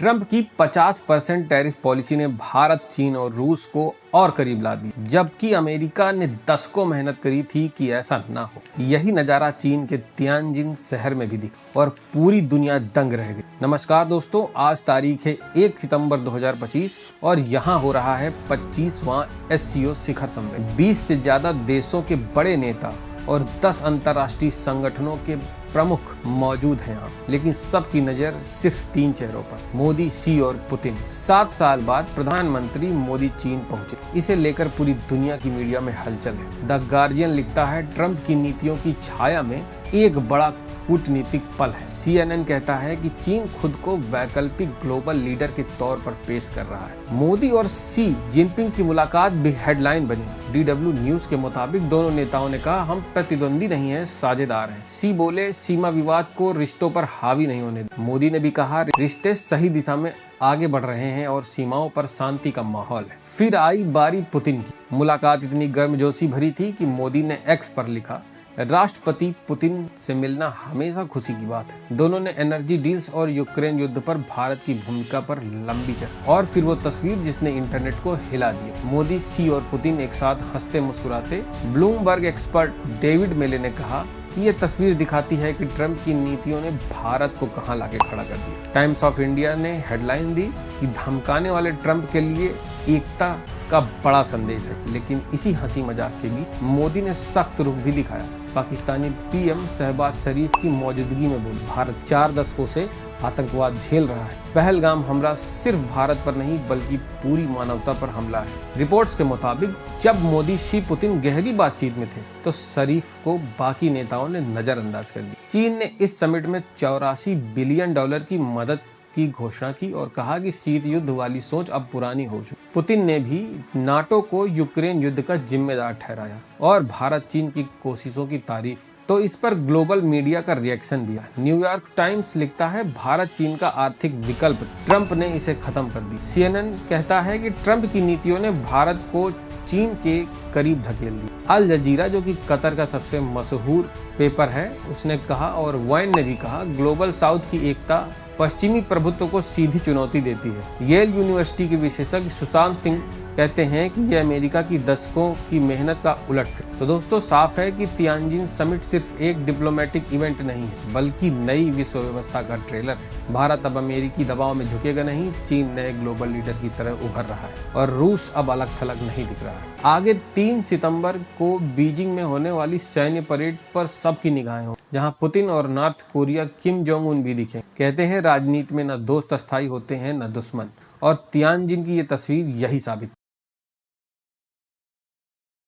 Trump की 50% tariff policy ने भारत, चीन और रूस को और करीब ला दी, जबकि अमेरिका ने दशकों मेहनत करी थी कि ऐसा ना हो। यही नजारा चीन के तियानजिन शहर में भी दिखा और पूरी दुनिया दंग रह गई। नमस्कार दोस्तों, आज तारीख है 1 सितंबर 2025 और यहाँ हो रहा है 25वां SCO शिखर सम्मेलन। 20 से ज्यादा देशों के बड़े नेता और 10 अंतर्राष्ट्रीय संगठनों के प्रमुख मौजूद हैं यहाँ, लेकिन सबकी नजर सिर्फ 3 चेहरों पर, मोदी, शी और पुतिन। 7 साल बाद प्रधानमंत्री मोदी चीन पहुंचे। इसे लेकर पूरी दुनिया की मीडिया में हलचल है। द गार्जियन लिखता है, ट्रंप की नीतियों की छाया में एक बड़ा कूटनीतिक पल है। CNN कहता है कि चीन खुद को वैकल्पिक ग्लोबल लीडर के तौर पर पेश कर रहा है। मोदी और शी जिनपिंग की मुलाकात भी हेडलाइन बनी। DW न्यूज के मुताबिक दोनों नेताओं ने कहा, हम प्रतिद्वंदी नहीं है, साझेदार हैं। शी बोले, सीमा विवाद को रिश्तों पर हावी नहीं होने दें। मोदी ने भी कहा, रिश्ते सही दिशा में आगे बढ़ रहे हैं और सीमाओं पर शांति का माहौल है। फिर आई बारी पुतिन की। मुलाकात इतनी गर्मजोशी भरी थी कि मोदी ने X पर लिखा, राष्ट्रपति पुतिन से मिलना हमेशा खुशी की बात है। दोनों ने एनर्जी डील्स और यूक्रेन युद्ध पर भारत की भूमिका पर लंबी चर्चा। और फिर वो तस्वीर जिसने इंटरनेट को हिला दिया, मोदी, शी और पुतिन एक साथ हंसते मुस्कुराते। ब्लूमबर्ग एक्सपर्ट डेविड मेले ने कहा कि ये तस्वीर दिखाती है कि ट्रंप की नीतियों ने भारत को कहां लाके खड़ा कर दिया। टाइम्स ऑफ इंडिया ने हेडलाइन दी कि धमकाने वाले ट्रंप के लिए एकता का बड़ा संदेश है। लेकिन इसी हंसी मजाक के बीच मोदी ने सख्त रुख भी दिखाया। पाकिस्तानी PM शहबाज शरीफ की मौजूदगी में बोले, भारत 4 दशकों से आतंकवाद झेल रहा है। पहलगाम हमला सिर्फ भारत पर नहीं बल्कि पूरी मानवता पर हमला है। रिपोर्ट्स के मुताबिक जब मोदी, शी, पुतिन गहरी बातचीत में थे तो शरीफ को बाकी नेताओं ने नजरअंदाज कर दिया। चीन ने इस समिट में $84 बिलियन की मदद की घोषणा की और कहा कि शीत युद्ध वाली सोच अब पुरानी हो चुकी। पुतिन ने भी नाटो को यूक्रेन युद्ध का जिम्मेदार ठहराया और भारत चीन की कोशिशों की तारीफ की। तो इस पर ग्लोबल मीडिया का रिएक्शन भी आया। न्यूयॉर्क टाइम्स लिखता है, भारत चीन का आर्थिक विकल्प, ट्रंप ने इसे खत्म कर दी। CNN कहता है कि ट्रंप की नीतियों ने भारत को चीन के करीब धकेल दी। अल जजीरा, जो कि कतर का सबसे मशहूर पेपर है, उसने कहा और वाइन ने भी कहा, ग्लोबल साउथ की एकता पश्चिमी प्रभुत्व को सीधी चुनौती देती है। येल यूनिवर्सिटी के विशेषज्ञ सुशांत सिंह कहते हैं कि यह अमेरिका की दशकों की मेहनत का उलटफेर। तो दोस्तों, साफ है कि तियानजिन समिट सिर्फ एक डिप्लोमेटिक इवेंट नहीं है बल्कि नई विश्व व्यवस्था का ट्रेलर है। भारत अब अमेरिकी दबाव में झुकेगा नहीं, चीन नए ग्लोबल लीडर की तरह उभर रहा है और रूस अब अलग थलग नहीं दिख रहा है। आगे 3 सितंबर को बीजिंग में होने वाली सैन्य परेड पर सबकी निगाहें हों, जहां पुतिन और north Korea Kim Jong Un भी दिखे। कहते हैं, राजनीति में न दोस्त अस्थायी होते हैं न दुश्मन, और तियानजिन की ये तस्वीर यही साबित